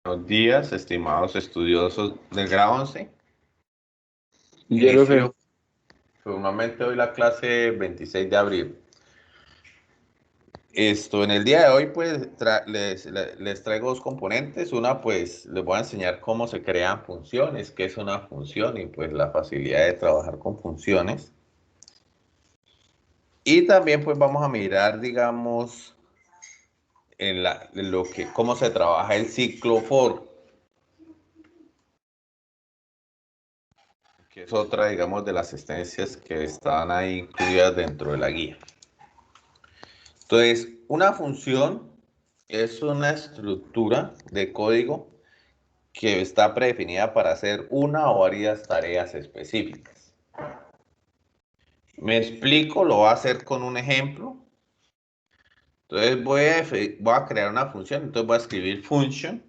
Buenos días, estimados estudiosos del grado 11. Yo, profe, Inicio formalmente hoy la clase 26 de abril. En el día de hoy, pues, les traigo dos componentes. Una, pues, les voy a enseñar cómo se crean funciones, qué es una función y, pues, la facilidad de trabajar con funciones. Y también, pues, vamos a mirar, digamos, cómo se trabaja el ciclo for, que es otra, digamos, de las existencias que están ahí incluidas dentro de la guía. Entonces, una función es una estructura de código que está predefinida para hacer una o varias tareas específicas. Me explico, lo voy a hacer con un ejemplo. Entonces voy a crear una función, entonces voy a escribir function.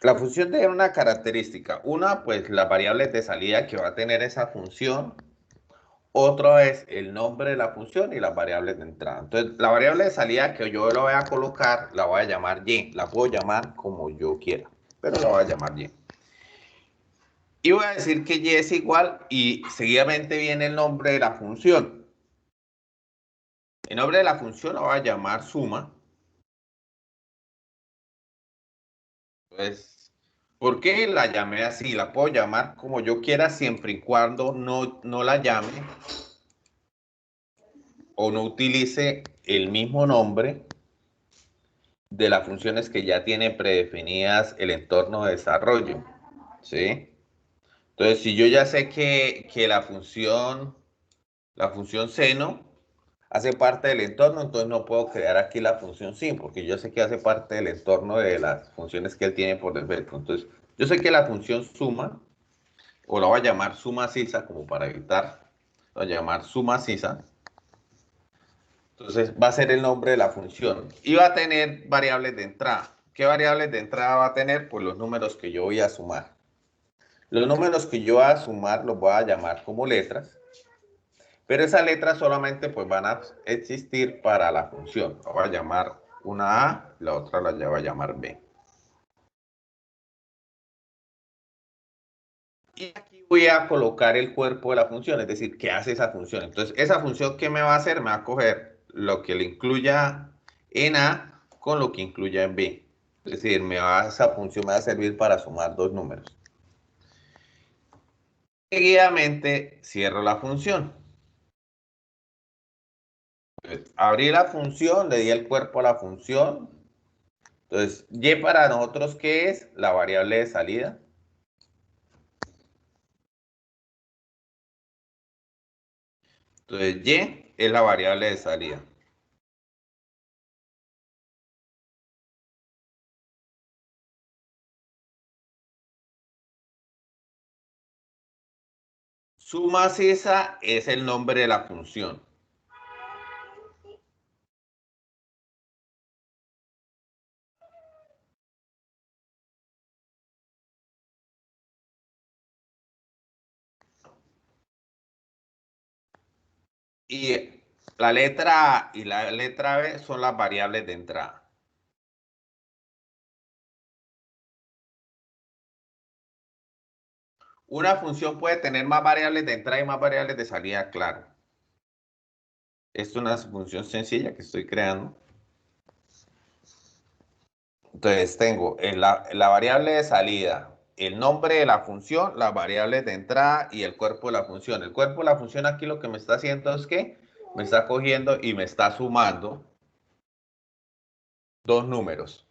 La función tiene una característica. Una, pues las variables de salida que va a tener esa función. Otra es el nombre de la función y las variables de entrada. Entonces, la variable de salida que yo lo voy a colocar, la voy a llamar y. La puedo llamar como yo quiera, pero la voy a llamar y. Y voy a decir que y es igual y seguidamente viene el nombre de la función. El nombre de la función lo voy a llamar suma. Entonces, ¿por qué la llamé así? La puedo llamar como yo quiera siempre y cuando no la llame o no utilice el mismo nombre de las funciones que ya tiene predefinidas el entorno de desarrollo, ¿sí? Entonces, si yo ya sé que la función seno hace parte del entorno, entonces no puedo crear aquí la función sin, porque yo sé que hace parte del entorno de las funciones que él tiene por defecto. Entonces, yo sé que la función suma, o la voy a llamar suma sisa, como para evitar, la voy a llamar suma sisa. Entonces va a ser el nombre de la función y va a tener variables de entrada. ¿Qué variables de entrada va a tener? Pues los números que yo voy a sumar. Los números que yo voy a sumar los voy a llamar como letras, pero esas letras solamente pues van a existir para la función. La voy a llamar una A, la otra la voy a llamar B. Y aquí voy a colocar el cuerpo de la función, es decir, ¿qué hace esa función? Entonces, esa función, ¿qué me va a hacer? Me va a coger lo que le incluya en A con lo que incluya en B. Es decir, esa función me va a servir para sumar dos números. Seguidamente, cierro la función. Entonces, abrí la función, le di el cuerpo a la función. Entonces, Y para nosotros, ¿qué es? La variable de salida. Entonces, Y es la variable de salida. Suma esa es el nombre de la función. Y la letra A y la letra B son las variables de entrada. Una función puede tener más variables de entrada y más variables de salida, claro. Esto es una función sencilla que estoy creando. Entonces tengo la variable de salida, el nombre de la función, las variables de entrada y el cuerpo de la función. El cuerpo de la función aquí lo que me está haciendo es que me está cogiendo y me está sumando dos números.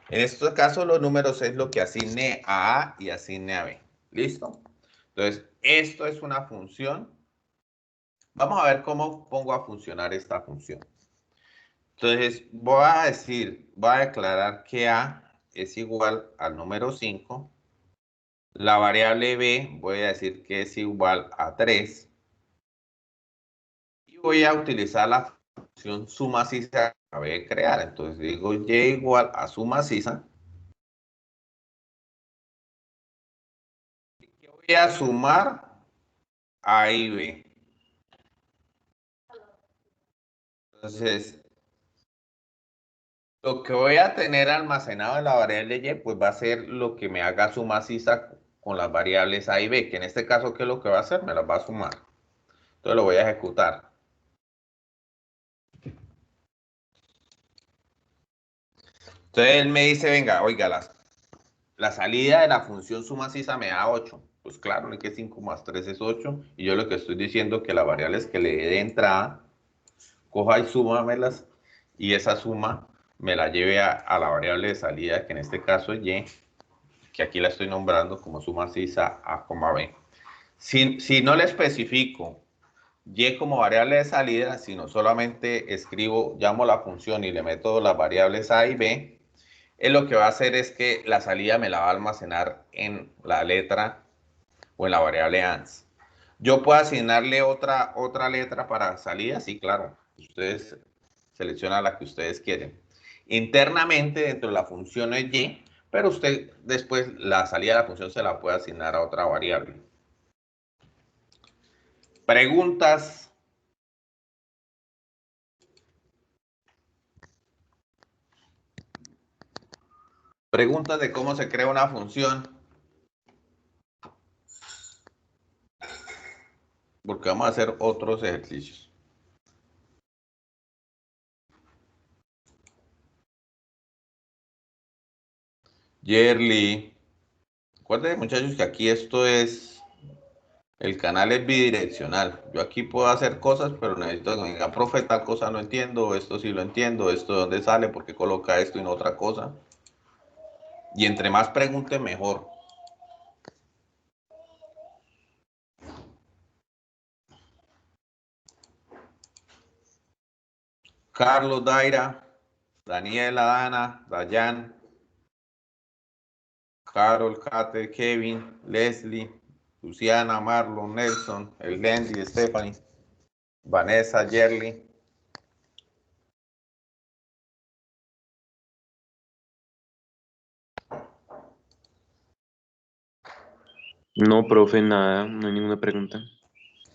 En estos casos los números es lo que asigne a A y asigne a B. ¿Listo? Entonces, esto es una función. Vamos a ver cómo pongo a funcionar esta función. Entonces, voy a declarar que A es igual al número 5. La variable B voy a decir que es igual a 3. Y voy a utilizar la función suma sisa que acabé de crear. Entonces digo Y igual a suma sisa. Que voy a sumar A y B. Entonces Lo que voy a tener almacenado en la variable y, pues va a ser lo que me haga suma sisa con las variables a y b, que en este caso, ¿qué es lo que va a hacer? Me las va a sumar. Entonces lo voy a ejecutar. Entonces él me dice, venga, oiga, la salida de la función suma sisa me da 8. Pues claro, no es que 5 más 3 es 8. Y yo lo que estoy diciendo es que las variables que le dé de entrada, coja y súmamelas, y esa suma me la lleve a la variable de salida, que en este caso es y, que aquí la estoy nombrando como suma sisa a, b. Si no le especifico y como variable de salida, sino solamente escribo, llamo la función y le meto las variables a y b, él lo que va a hacer es que la salida me la va a almacenar en la letra o en la variable ans. Yo puedo asignarle otra letra para salida, sí, claro. Ustedes seleccionan la que ustedes quieren. Internamente dentro de la función es y, pero usted después la salida de la función se la puede asignar a otra variable. Preguntas. Preguntas de cómo se crea una función. Porque vamos a hacer otros ejercicios. Yerly. Acuérdense, muchachos, que aquí esto es, el canal es bidireccional. Yo aquí puedo hacer cosas, pero necesito que me diga, profe, tal cosa no entiendo, esto sí lo entiendo, esto de dónde sale, por qué coloca esto y no otra cosa. Y entre más pregunte, mejor. Carlos, Daira, Daniela, Dana, Dayan, Carol, Kate, Kevin, Leslie, Luciana, Marlon, Nelson, el Lendy, Stephanie, Vanessa, Yerly. No, profe, nada, no hay ninguna pregunta.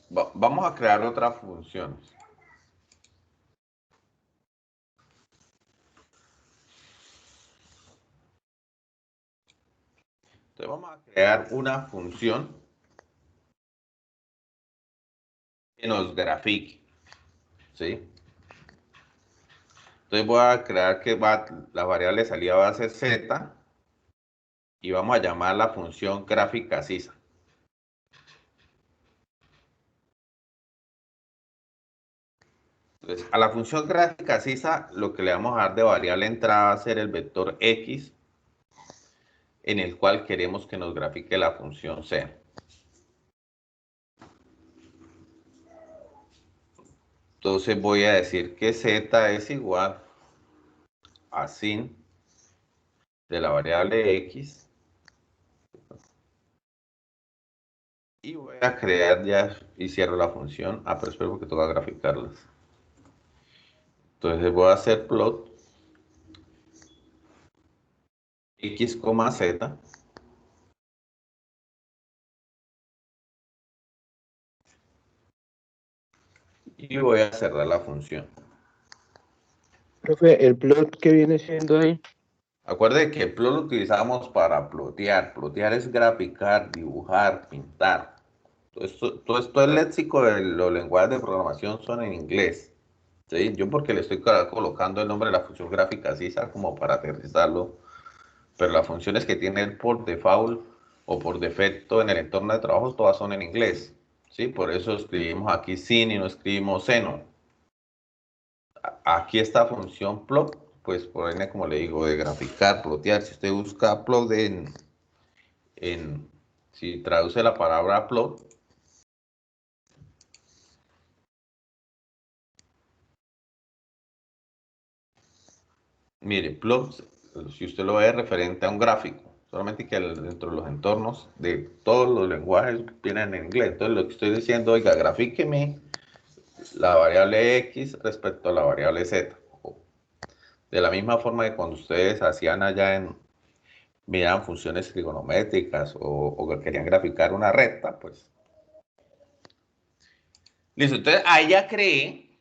Vamos a crear otras funciones. Entonces vamos a crear una función que nos grafique, ¿sí? Entonces voy a crear que la variable de salida va a ser z y vamos a llamar la función gráfica sisa. Entonces, a la función gráfica sisa lo que le vamos a dar de variable entrada va a ser el vector x en el cual queremos que nos grafique la función c. Entonces voy a decir que z es igual a sin de la variable x y voy a crear ya y cierro la función. Pero espero porque tengo que graficarlas. Entonces voy a hacer plot x, z y voy a cerrar la función. Profe, el plot que viene siendo ahí. Acuerde que el plot lo utilizamos para plotear. Plotear es graficar, dibujar, pintar. Todo esto el léxico de los lenguajes de programación son en inglés. ¿Sí? Yo porque le estoy colocando el nombre de la función gráfica sisa como para aterrizarlo, pero las funciones que tienen por default o por defecto en el entorno de trabajo todas son en inglés. ¿Sí? Por eso escribimos aquí sin y no escribimos seno. Aquí esta función plot, pues proviene, como le digo, de graficar, plotear. Si usted busca plot si traduce la palabra plot, mire, plot, si usted lo ve referente a un gráfico, solamente que dentro de los entornos de todos los lenguajes vienen en inglés. Entonces lo que estoy diciendo, oiga, grafíqueme la variable x respecto a la variable z. De la misma forma que cuando ustedes hacían allá miraban funciones trigonométricas o que querían graficar una recta, pues. Listo, entonces ahí ya creé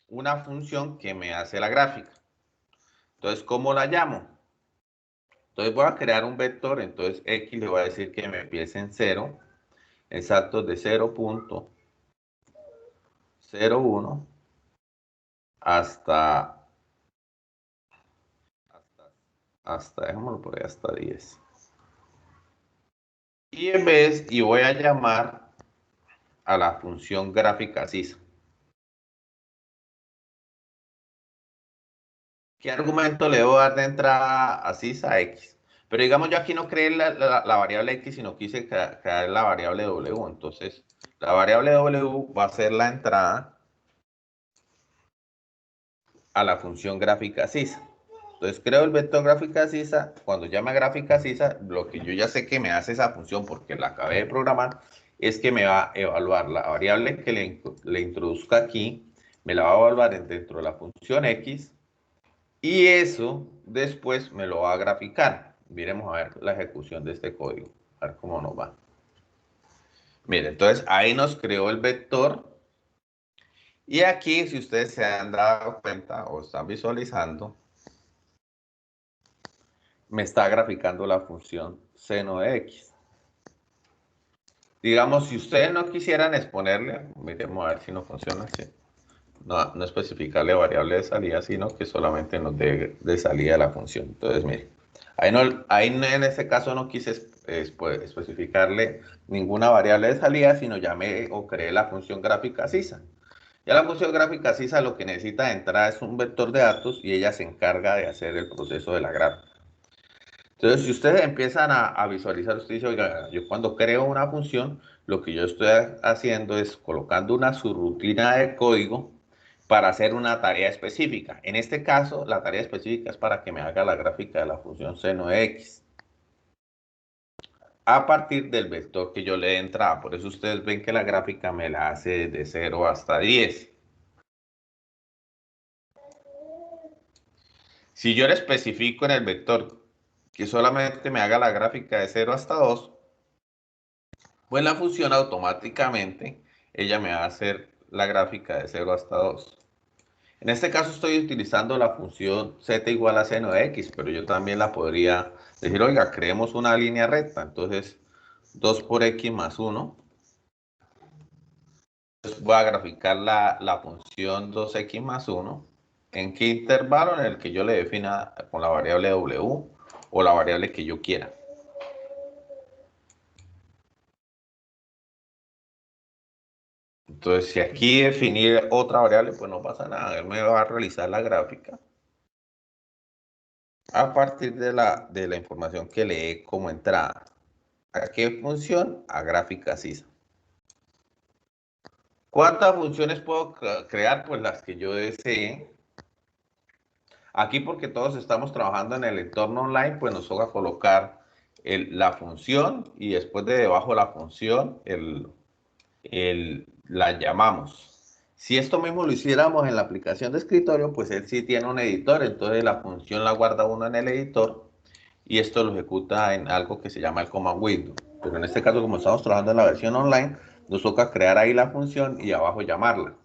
una función que me hace la gráfica. Entonces, ¿cómo la llamo? Entonces voy a crear un vector, entonces X le voy a decir que me empiece en 0, exactos de 0.01 hasta, dejémoslo por ahí, hasta 10. Y voy a llamar a la función gráfica sisa. ¿Qué argumento le debo dar de entrada a sisa? X. Pero digamos, yo aquí no creé la variable X, sino quise crear la variable W. Entonces, la variable W va a ser la entrada a la función gráfica sisa. Entonces, creo el vector gráfica sisa. Cuando llame a gráfica sisa, lo que yo ya sé que me hace esa función, porque la acabé de programar, es que me va a evaluar la variable que le introduzca aquí, me la va a evaluar dentro de la función X, y eso después me lo va a graficar. Miremos a ver la ejecución de este código, a ver cómo nos va. Mire, entonces ahí nos creó el vector. Y aquí, si ustedes se han dado cuenta o están visualizando, me está graficando la función seno de X. Digamos, si ustedes no quisieran exponerle, miremos a ver si no funciona así. No especificarle variable de salida, sino que solamente nos dé de salida la función. Entonces, mire, ahí en este caso no quise especificarle ninguna variable de salida, sino llamé o creé la función gráfica sisa. Ya la función gráfica sisa lo que necesita de entrada es un vector de datos y ella se encarga de hacer el proceso de la gráfica. Entonces, si ustedes empiezan a visualizar, usted dice, oiga, yo cuando creo una función, lo que yo estoy haciendo es colocando una subrutina de código para hacer una tarea específica. En este caso, la tarea específica es para que me haga la gráfica de la función seno de X a partir del vector que yo le dé entrada. Por eso ustedes ven que la gráfica me la hace desde 0 hasta 10. Si yo le especifico en el vector que solamente me haga la gráfica de 0 hasta 2, pues la función automáticamente, ella me va a hacer la gráfica de 0 hasta 2. En este caso estoy utilizando la función z igual a seno de x, pero yo también la podría decir, oiga, creemos una línea recta. Entonces, 2 por x más 1. Entonces voy a graficar la función 2x más 1. ¿En qué intervalo? En el que yo le defina con la variable w o la variable que yo quiera. Entonces, si aquí definir otra variable, pues no pasa nada. Él me va a realizar la gráfica a partir de la información que lee como entrada. ¿A qué función? A gráfica sisa. ¿Cuántas funciones puedo crear? Pues las que yo desee. Aquí, porque todos estamos trabajando en el entorno online, pues nos toca colocar la función y después de debajo de la función la llamamos. Si esto mismo lo hiciéramos en la aplicación de escritorio, pues él sí tiene un editor, entonces la función la guarda uno en el editor y esto lo ejecuta en algo que se llama el command window. Pero en este caso, como estamos trabajando en la versión online, nos toca crear ahí la función y abajo llamarla.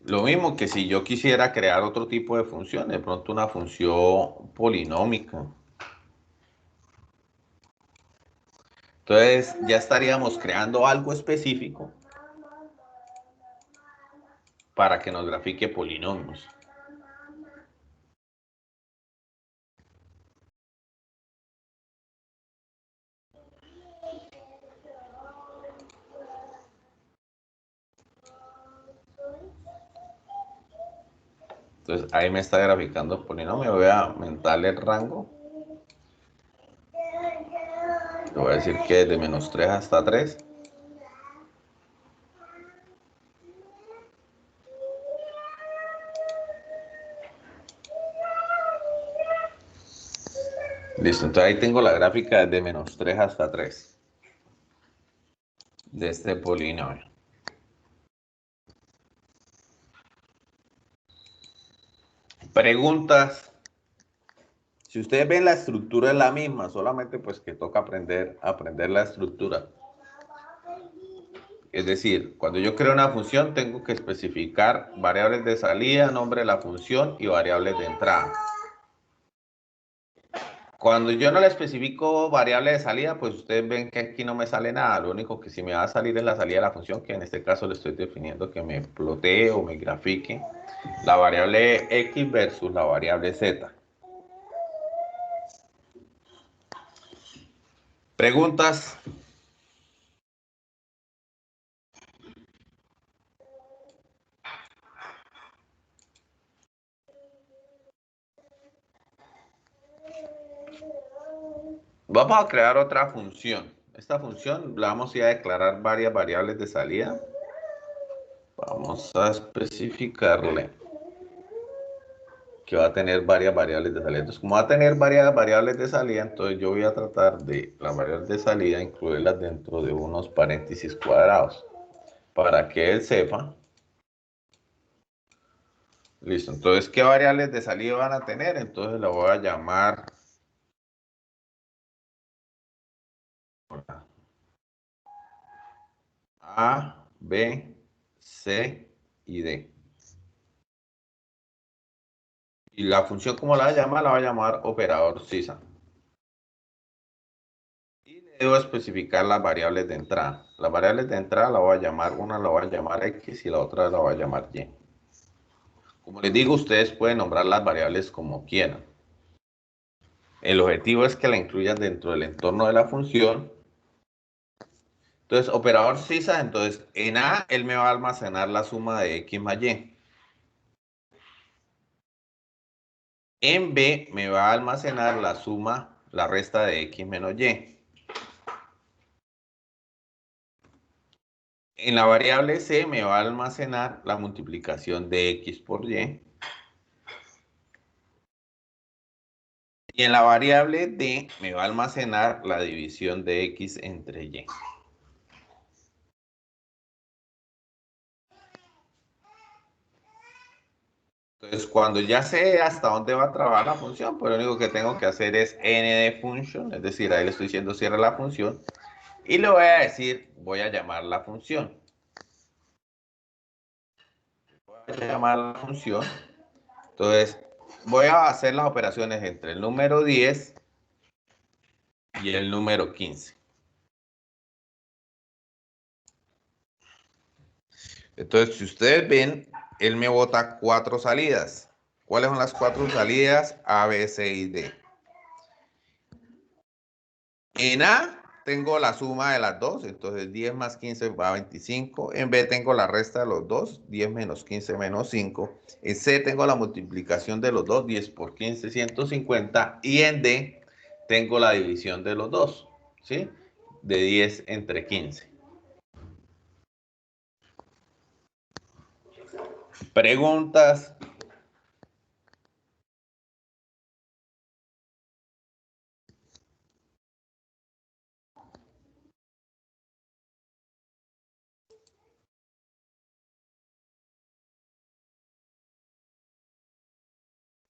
Lo mismo que si yo quisiera crear otro tipo de función, de pronto una función polinómica. Entonces ya estaríamos creando algo específico para que nos grafique polinomios. Entonces ahí me está graficando polinomio. Voy a aumentarle el rango. Le voy a decir que es de -3 hasta 3. Listo, entonces ahí tengo la gráfica de -3 hasta 3 de este polinomio. Preguntas. Si ustedes ven, la estructura es la misma, solamente pues que toca aprender la estructura. Es decir, cuando yo creo una función, tengo que especificar variables de salida, nombre de la función y variables de entrada. Cuando yo no le especifico variable de salida, pues ustedes ven que aquí no me sale nada. Lo único que sí me va a salir es la salida de la función, que en este caso le estoy definiendo que me plotee o me grafique la variable x versus la variable z. ¿Preguntas? Vamos a crear otra función. Esta función la vamos a ir a declarar varias variables de salida. Vamos a especificarle que va a tener varias variables de salida. Entonces, como va a tener varias variables de salida, entonces yo voy a tratar de las variables de salida incluirlas dentro de unos paréntesis cuadrados para que él sepa. Listo. Entonces, ¿qué variables de salida van a tener? Entonces la voy a llamar A, B, C y D. Y la función, como la va a llamar operador sisa. Y le debo especificar las variables de entrada. Las variables de entrada la voy a llamar, una la voy a llamar X y la otra la voy a llamar Y. Como les digo, ustedes pueden nombrar las variables como quieran. El objetivo es que la incluyan dentro del entorno de la función. Entonces, operador sisa, entonces en A él me va a almacenar la suma de X más Y. En B me va a almacenar la suma, la resta de X menos Y. En la variable C me va a almacenar la multiplicación de X por Y. Y en la variable D me va a almacenar la división de X entre Y. Entonces, cuando ya sé hasta dónde va a trabajar la función, pues lo único que tengo que hacer es n de function, es decir, ahí le estoy diciendo cierra la función, y le voy a decir, voy a llamar la función. Voy a llamar la función. Entonces, voy a hacer las operaciones entre el número 10 y el número 15. Entonces, si ustedes ven, él me bota 4 salidas. ¿Cuáles son las 4 salidas? A, B, C y D. En A tengo la suma de las dos, entonces 10 más 15 va a 25. En B tengo la resta de los dos, 10 menos 15 menos 5. En C tengo la multiplicación de los dos, 10 por 15, 150. Y en D tengo la división de los dos, ¿sí? De 10 entre 15. ¿Preguntas?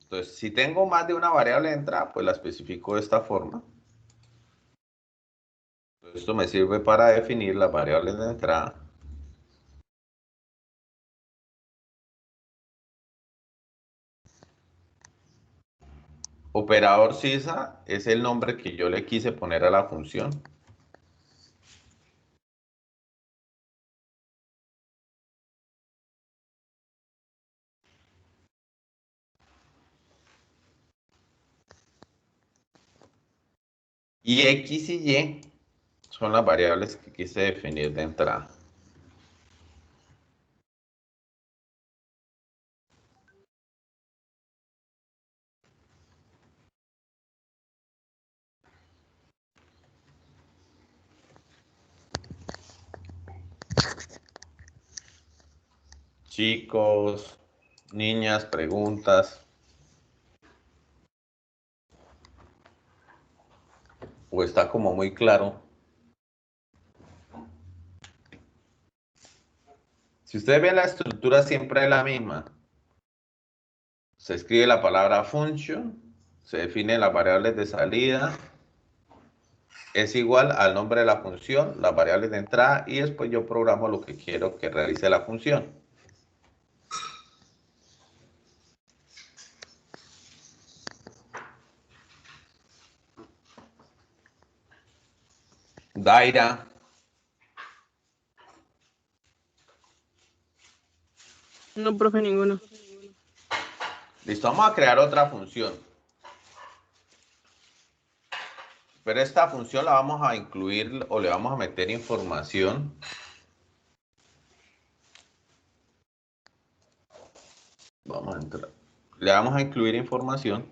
Entonces, si tengo más de una variable de entrada, pues la especifico de esta forma. Esto me sirve para definir las variables de entrada. Operador sisa es el nombre que yo le quise poner a la función. Y X y Y son las variables que quise definir de entrada. Chicos, niñas, preguntas. O está como muy claro. Si ustedes ven la estructura siempre es la misma. Se escribe la palabra function, se definen las variables de salida, es igual al nombre de la función, las variables de entrada y después yo programo lo que quiero que realice la función. Daira. No, profe, ninguno. Listo, vamos a crear otra función. Pero esta función la vamos a incluir o le vamos a meter información. Vamos a entrar. Le vamos a incluir información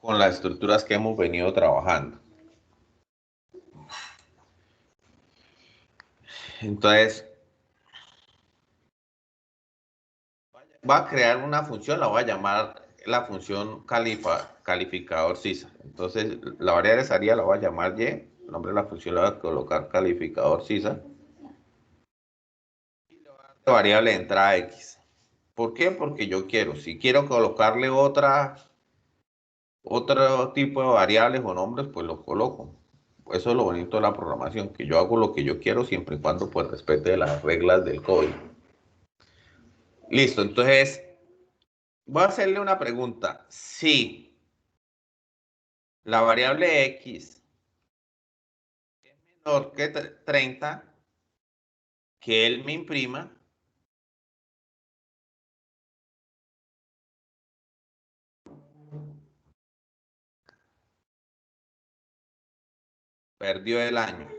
con las estructuras que hemos venido trabajando. Entonces, va a crear una función, la voy a llamar la función calificador CISA. Entonces, la variable salida la voy a llamar Y, el nombre de la función la voy a colocar calificador CISA. Y la variable de entrada X. ¿Por qué? Porque yo quiero, si quiero colocarle otro tipo de variables o nombres, pues los coloco. Eso es lo bonito de la programación, que yo hago lo que yo quiero siempre y cuando pues respete las reglas del código. Listo, entonces voy a hacerle una pregunta. Si la variable X es menor que 30, que él me imprima, perdió el año.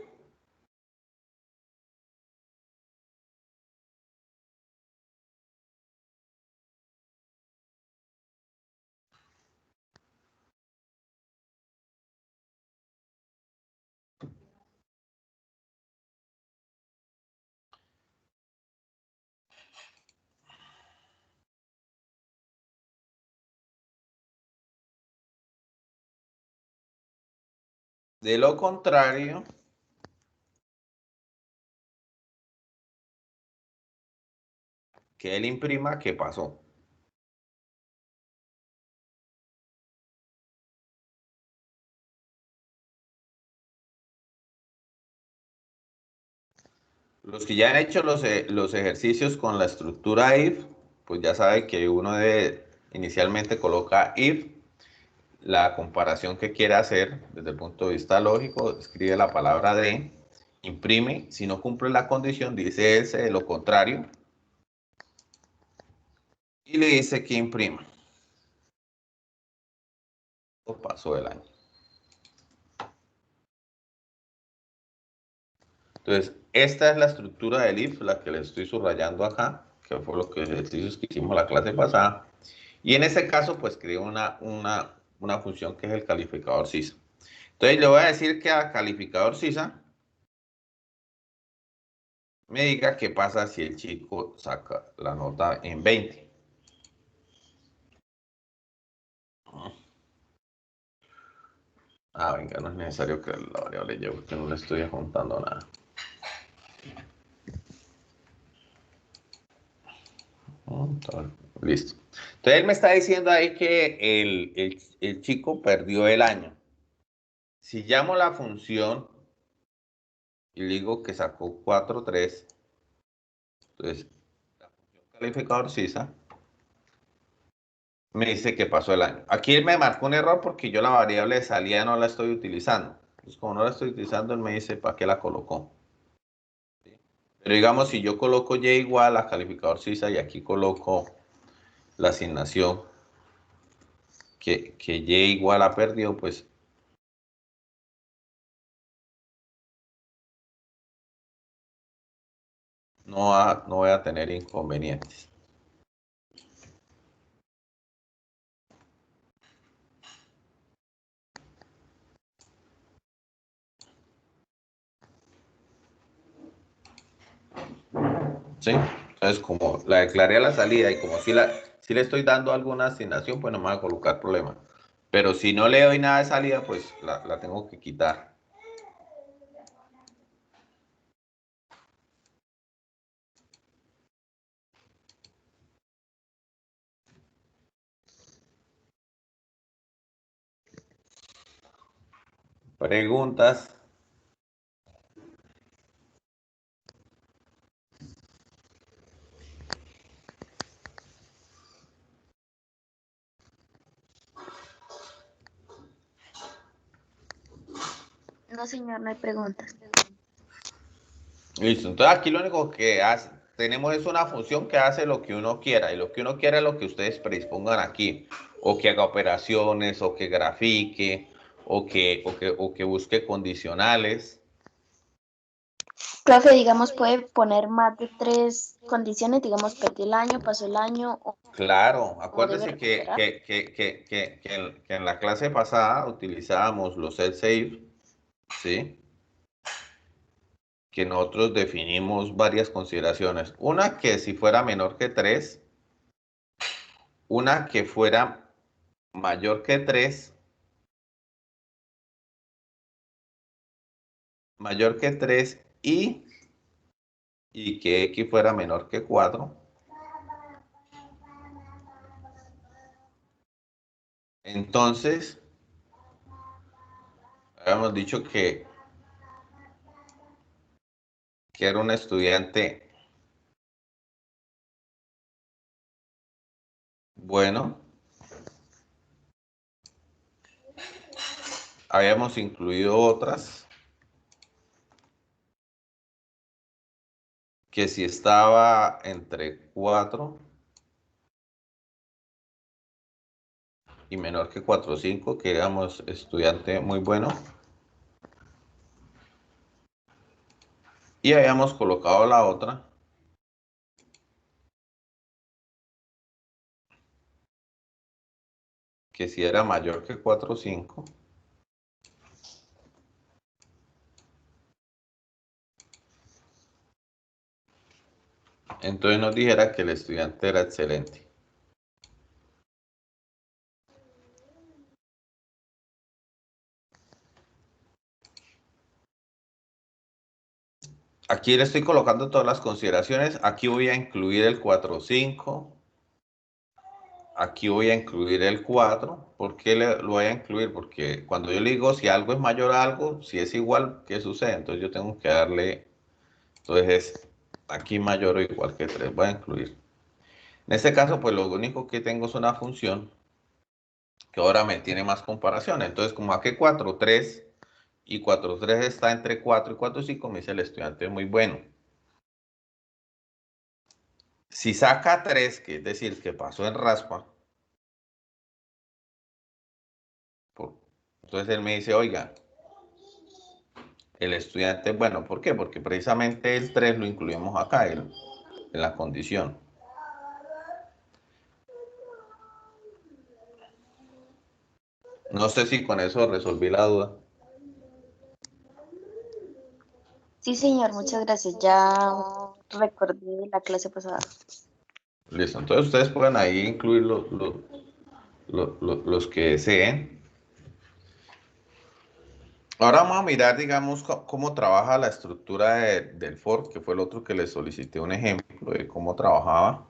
De lo contrario, que él imprima qué pasó. Los que ya han hecho los ejercicios con la estructura if, pues ya saben que uno debe, inicialmente coloca if, la comparación que quiere hacer desde el punto de vista lógico, escribe la palabra de, imprime, si no cumple la condición, dice else de lo contrario, y le dice que imprima. Pasó el año. Entonces, esta es la estructura del if, la que le estoy subrayando acá, que fue lo que ejercicios que hicimos la clase pasada. Y en este caso, pues creo una función que es el calificador CISA. Entonces, le voy a decir que a calificador CISA me diga qué pasa si el chico saca la nota en 20. Ah, venga, no es necesario que la variable lleve, porque no le estoy juntando nada. Listo. Entonces él me está diciendo ahí que el chico perdió el año. Si llamo la función y le digo que sacó 4.3, entonces la función calificador CISA me dice que pasó el año. Aquí él me marcó un error porque yo la variable de salida no la estoy utilizando. Entonces, como no la estoy utilizando, él me dice para qué la colocó. Pero digamos, si yo coloco y igual a calificador CISA y aquí coloco la asignación que y igual ha perdido, pues no voy a tener inconvenientes. ¿Sí? Entonces, como la declaré a la salida y como si le estoy dando alguna asignación, pues no me va a colocar problema. Pero si no le doy nada de salida, pues la tengo que quitar. Preguntas. No, señor, no hay preguntas. Listo, entonces aquí lo único que tenemos es una función que hace lo que uno quiera, y lo que uno quiera es lo que ustedes predispongan aquí, o que haga operaciones, o que grafique, o que busque condicionales. Profe, digamos, puede poner más de 3 condiciones, digamos, perdí el año, pasó el año, Claro, o debe acuérdese recuperar. que en la clase pasada utilizábamos los else-if, ¿sí? Que nosotros definimos varias consideraciones. Una que si fuera menor que 3, una que fuera mayor que 3, mayor que 3 y que x fuera menor que 4. Entonces, habíamos dicho que era un estudiante bueno. Habíamos incluido otras que si estaba entre 4 y menor que 4,5, que éramos estudiante muy bueno. Y habíamos colocado la otra, que si era mayor que 4,5, entonces nos dijera que el estudiante era excelente. Aquí le estoy colocando todas las consideraciones. Aquí voy a incluir el 4,5. Aquí voy a incluir el 4. ¿Por qué lo voy a incluir? Porque cuando yo le digo si algo es mayor a algo, si es igual, ¿qué sucede? Entonces yo tengo que darle, entonces aquí mayor o igual que 3, voy a incluir. En este caso, pues lo único que tengo es una función que ahora me tiene más comparaciones. Entonces, como aquí 4, 3 y 4, 3 está entre 4 y 4, 5, me dice el estudiante es muy bueno. Si saca 3, que es decir, que pasó en raspa, entonces él me dice, oiga, el estudiante es bueno. ¿Por qué? Porque precisamente el 3 lo incluimos acá, en la condición. No sé si con eso resolví la duda. Sí, señor, muchas gracias. Ya recordé la clase pasada. Listo, entonces ustedes pueden ahí incluir los que deseen. Ahora vamos a mirar, digamos, cómo trabaja la estructura del for, que fue el otro que les solicité un ejemplo de cómo trabajaba.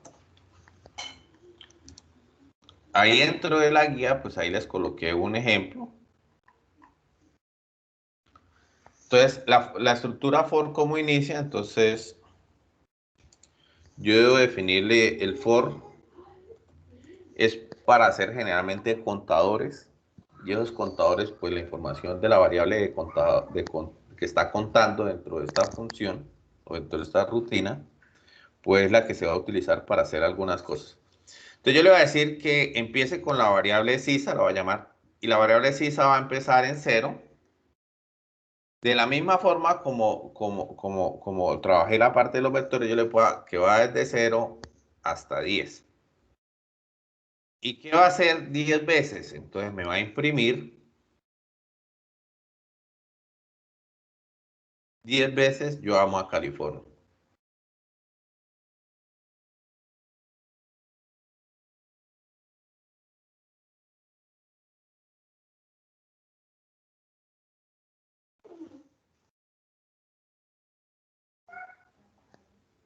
Ahí dentro de la guía, pues ahí les coloqué un ejemplo. Entonces, la estructura for, ¿cómo inicia? Entonces, yo debo definirle el for, es para hacer generalmente contadores, y esos contadores, pues la información de la variable de contado, que está contando dentro de esta función, o dentro de esta rutina, pues la que se va a utilizar para hacer algunas cosas. Entonces yo le voy a decir que empiece con la variable sisa, la voy a llamar, y la variable sisa va a empezar en 0. De la misma forma como trabajé la parte de los vectores, yo le puedo que va desde 0 hasta 10. ¿Y qué va a hacer 10 veces? Entonces me va a imprimir 10 veces yo amo a California.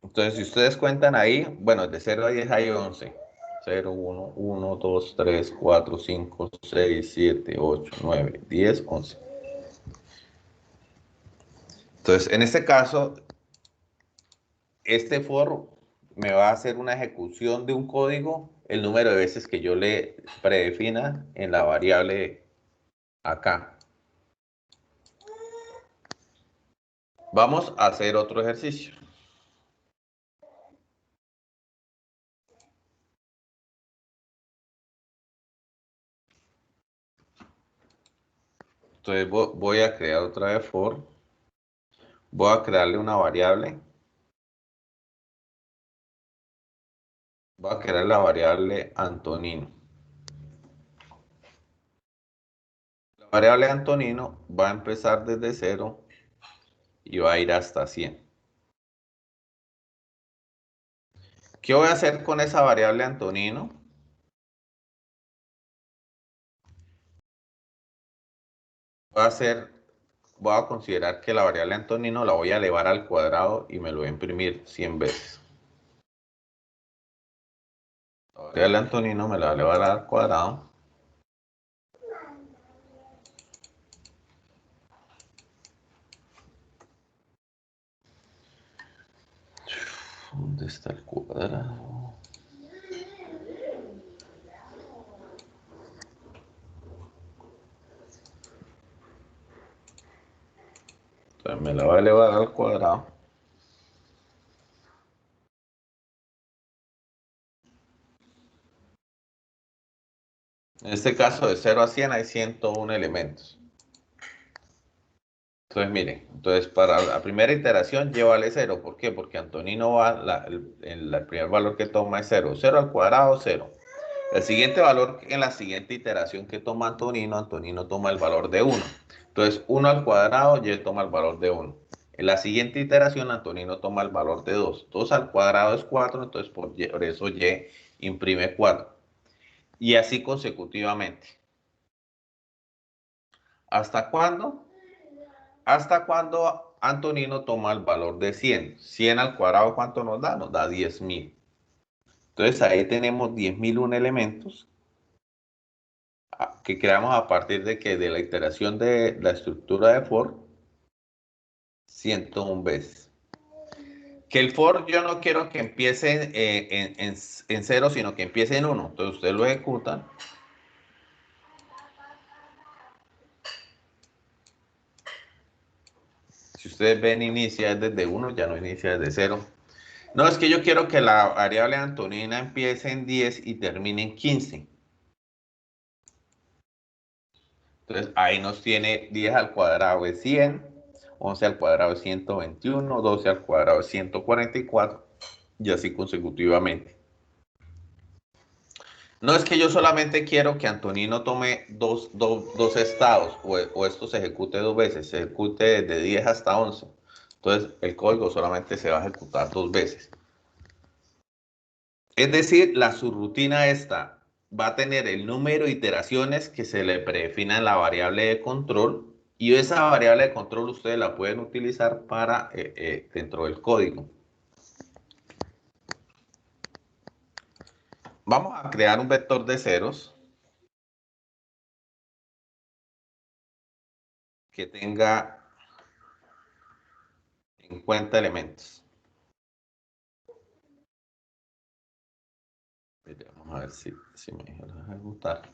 Entonces, si ustedes cuentan ahí, bueno, de 0 a 10 hay 11. 0, 1, 1, 2, 3, 4, 5, 6, 7, 8, 9, 10, 11. Entonces, en este caso, este for me va a hacer una ejecución de un código el número de veces que yo le predefina en la variable acá. Vamos a hacer otro ejercicio. Entonces voy a crear otra vez for. Voy a crearle una variable. Voy a crear la variable Antonino. La variable Antonino va a empezar desde 0 y va a ir hasta 100. ¿Qué voy a hacer con esa variable Antonino? Voy a considerar que la variable Antonino la voy a elevar al cuadrado y me lo voy a imprimir 100 veces. La variable Antonino me la voy a elevar al cuadrado. ¿Dónde está el cuadrado? Entonces me la voy a elevar al cuadrado. En este caso, de 0 a 100 hay 101 elementos. Entonces, miren, entonces para la primera iteración llévale 0. ¿Por qué? Porque Antonino va, el primer valor que toma es 0. 0 al cuadrado, 0. El siguiente valor en la siguiente iteración que toma Antonino, Antonino toma el valor de 1. Entonces, 1 al cuadrado, Y toma el valor de 1. En la siguiente iteración, Antonino toma el valor de 2. 2 al cuadrado es 4, entonces por eso Y imprime 4. Y así consecutivamente. ¿Hasta cuándo? Hasta cuando Antonino toma el valor de 100. 100 al cuadrado, ¿cuánto nos da? Nos da 10.000. Entonces ahí tenemos 10.001 elementos que creamos a partir de que de la iteración de la estructura de for 101 veces. Que el for yo no quiero que empiece en 0, sino que empiece en 1. Entonces ustedes lo ejecutan. Si ustedes ven inicia desde 1, ya no inicia desde 0. No, es que yo quiero que la variable Antonina empiece en 10 y termine en 15. Entonces, ahí nos tiene 10 al cuadrado es 100, 11 al cuadrado es 121, 12 al cuadrado es 144, y así consecutivamente. No es que yo solamente quiero que Antonino tome dos estados, o esto se ejecute 2 veces, se ejecute de 10 hasta 11. Entonces, el código solamente se va a ejecutar 2 veces. Es decir, la subrutina esta va a tener el número de iteraciones que se le predefina en la variable de control, y esa variable de control ustedes la pueden utilizar para dentro del código. Vamos a crear un vector de ceros que tenga 50 elementos. Vamos a ver si me deja ejecutar.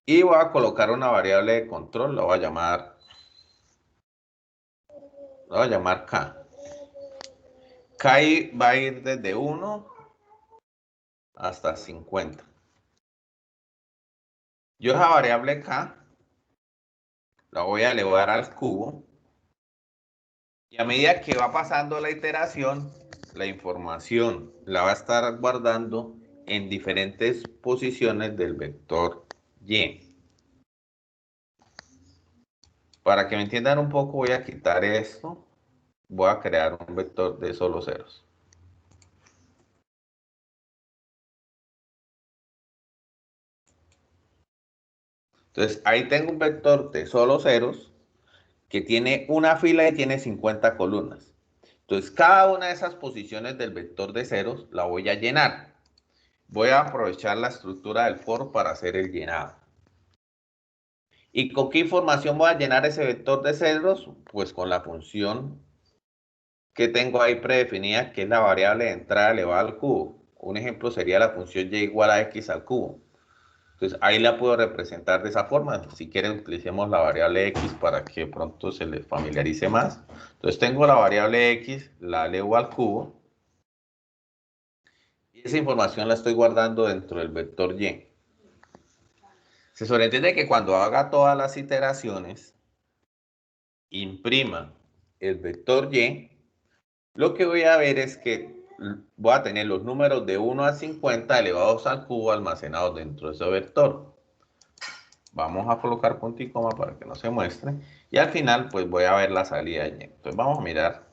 Y voy a colocar una variable de control, la voy a llamar K. K va a ir desde 1 hasta 50. Yo esa variable K la voy a elevar al cubo, y a medida que va pasando la iteración, la información la va a estar guardando en diferentes posiciones del vector Y. Para que me entiendan un poco, voy a quitar esto. Voy a crear un vector de solo ceros. Entonces, ahí tengo un vector de solo ceros que tiene una fila y tiene 50 columnas. Entonces, cada una de esas posiciones del vector de ceros la voy a llenar. Voy a aprovechar la estructura del for para hacer el llenado. ¿Y con qué información voy a llenar ese vector de ceros? Pues con la función que tengo ahí predefinida, que es la variable de entrada elevada al cubo. Un ejemplo sería la función y igual a x al cubo. Entonces ahí la puedo representar de esa forma. Si quieren, utilicemos la variable x para que pronto se les familiarice más. Entonces tengo la variable x, la elevo al cubo. Y esa información la estoy guardando dentro del vector y. Se sobreentiende que cuando haga todas las iteraciones, imprima el vector y, lo que voy a ver es que voy a tener los números de 1 a 50 elevados al cubo almacenados dentro de ese vector. Vamos a colocar punto y coma para que no se muestre. Y al final, pues voy a ver la salida de y. Entonces vamos a mirar.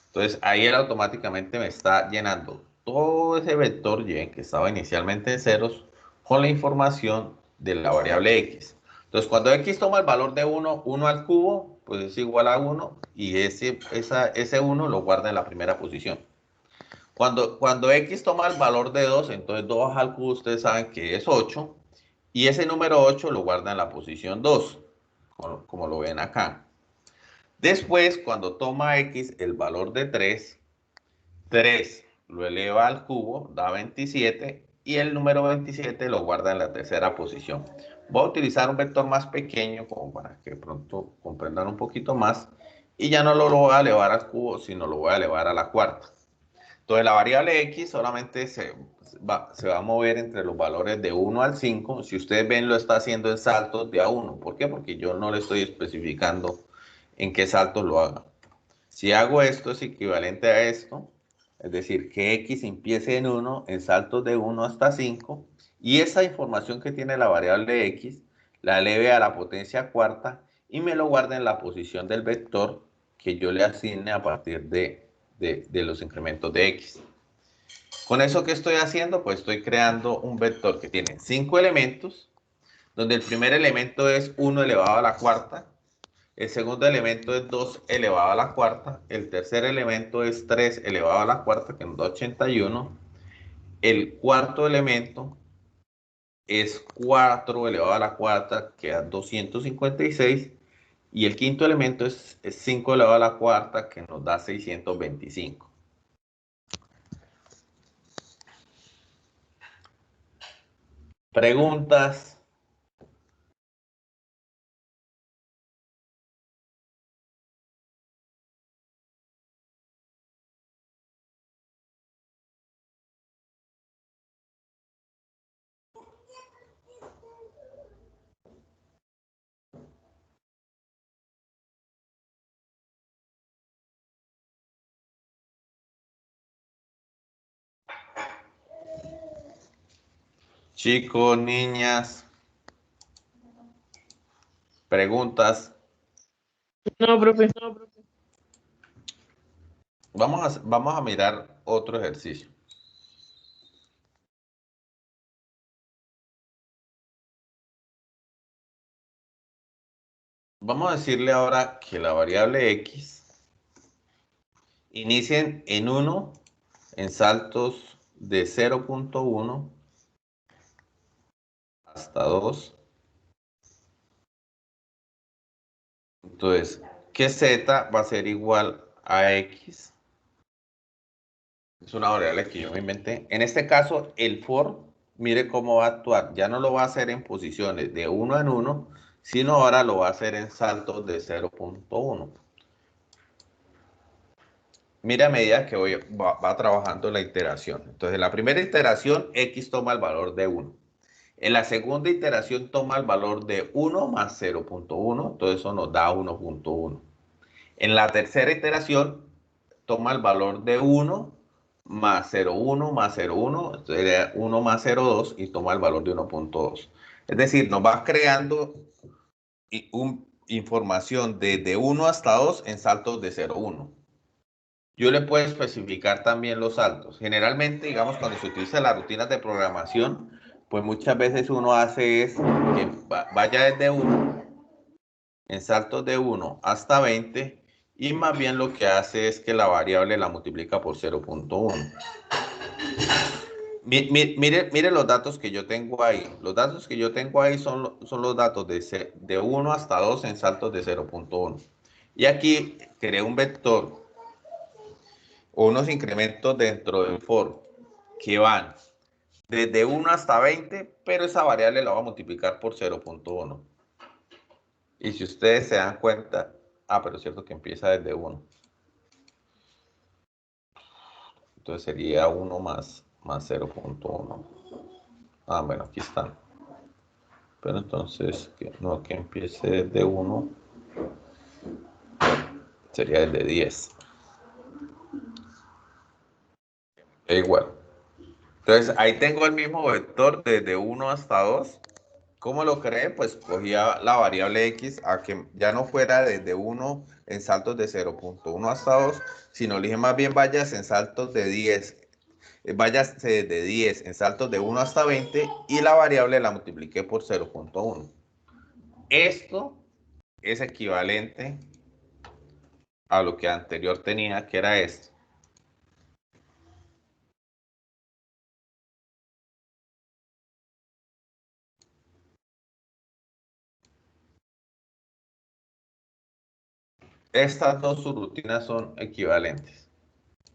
Entonces ahí él automáticamente me está llenando todo ese vector y que estaba inicialmente en ceros con la información de la variable x. Entonces cuando x toma el valor de 1, 1 al cubo, pues es igual a 1 y ese 1 lo guarda en la primera posición. Cuando x toma el valor de 2, entonces 2 al cubo ustedes saben que es 8 y ese número 8 lo guarda en la posición 2, como lo ven acá. Después, cuando toma x el valor de 3, 3 lo eleva al cubo, da 27 y el número 27 lo guarda en la tercera posición. Voy a utilizar un vector más pequeño como para que pronto comprendan un poquito más y ya no lo voy a elevar al cubo, sino lo voy a elevar a la cuarta. Entonces la variable x solamente se va a mover entre los valores de 1 al 5. Si ustedes ven, lo está haciendo en saltos de a 1. ¿Por qué? Porque yo no le estoy especificando en qué saltos lo haga. Si hago esto es equivalente a esto, es decir, que x empiece en 1 en saltos de 1 hasta 5 y esa información que tiene la variable x la eleve a la potencia cuarta y me lo guarde en la posición del vector que yo le asigne a partir de los incrementos de x. Con eso que estoy haciendo, pues estoy creando un vector que tiene 5 elementos, donde el primer elemento es 1 elevado a la cuarta, el segundo elemento es 2 elevado a la cuarta, el tercer elemento es 3 elevado a la cuarta, que nos da 81, el cuarto elemento es 4 elevado a la cuarta, que da 256, y el quinto elemento es 5 elevado a la cuarta, que nos da 625. Preguntas. Chicos, niñas, preguntas. No, profe. Vamos a mirar otro ejercicio. Vamos a decirle ahora que la variable x inicien en 1 en saltos de 0.1 hasta 2. Entonces, que z va a ser igual a x. Es una variable que yo me inventé. En este caso, el for, mire cómo va a actuar. Ya no lo va a hacer en posiciones de 1 en 1, sino ahora lo va a hacer en saltos de 0.1. Mira a medida que va trabajando la iteración. Entonces, en la primera iteración, x toma el valor de 1. En la segunda iteración toma el valor de 1 más 0.1, entonces eso nos da 1.1. En la tercera iteración toma el valor de 1 más 0.1 más 0.1, entonces sería 1 más 0.2 y toma el valor de 1.2. Es decir, nos va creando información desde 1 hasta 2 en saltos de 0.1. Yo le puedo especificar también los saltos. Generalmente, digamos, cuando se utiliza las rutinas de programación, pues muchas veces uno hace es que vaya desde 1 en saltos de 1 hasta 20 y más bien lo que hace es que la variable la multiplica por 0.1. Mire los datos que yo tengo ahí. Los datos que yo tengo ahí son los datos de 1 hasta 2 en saltos de 0.1. Y aquí creé un vector o unos incrementos dentro del for que van desde 1 hasta 20, pero esa variable la voy a multiplicar por 0.1. Y si ustedes se dan cuenta, pero es cierto que empieza desde 1. Entonces sería 1 más 0.1. Bueno, aquí están. Pero entonces, que empiece desde 1, sería desde 10. Es igual. Entonces, ahí tengo el mismo vector desde 1 hasta 2. ¿Cómo lo creé? Pues cogía la variable x a que ya no fuera desde 1 en saltos de 0.1 hasta 2, sino le dije más bien vayas en saltos de 10. Váyase de 10 en saltos de 1 hasta 20 y la variable la multipliqué por 0.1. Esto es equivalente a lo que anterior tenía, que era esto. Estas dos subrutinas son equivalentes.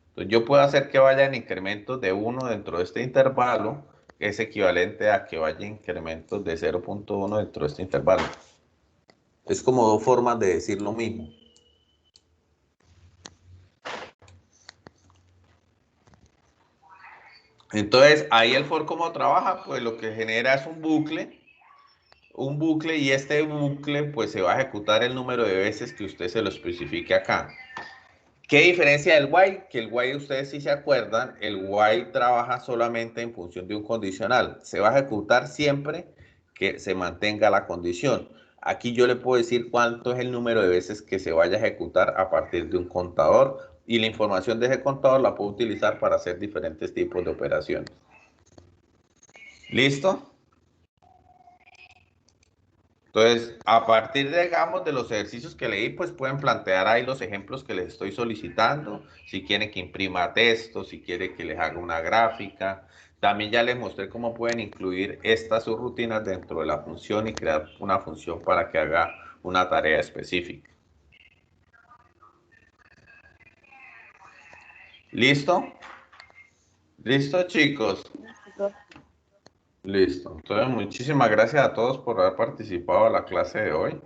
Entonces yo puedo hacer que vayan incrementos de 1 dentro de este intervalo, que es equivalente a que vayan incrementos de 0.1 dentro de este intervalo. Es como dos formas de decir lo mismo. Entonces, ahí el for cómo trabaja, pues lo que genera es un bucle, y este bucle pues se va a ejecutar el número de veces que usted se lo especifique acá. ¿Qué diferencia del while? Que el while, ustedes si se acuerdan, el while trabaja solamente en función de un condicional. Se va a ejecutar siempre que se mantenga la condición. Aquí yo le puedo decir cuánto es el número de veces que se vaya a ejecutar a partir de un contador, y la información de ese contador la puedo utilizar para hacer diferentes tipos de operaciones. ¿Listo? Entonces, a partir, digamos, de los ejercicios que leí, pues pueden plantear ahí los ejemplos que les estoy solicitando, si quieren que imprima texto, si quieren que les haga una gráfica. También ya les mostré cómo pueden incluir estas subrutinas dentro de la función y crear una función para que haga una tarea específica. ¿Listo? ¿Listo, chicos? Listo. Entonces, muchísimas gracias a todos por haber participado en la clase de hoy.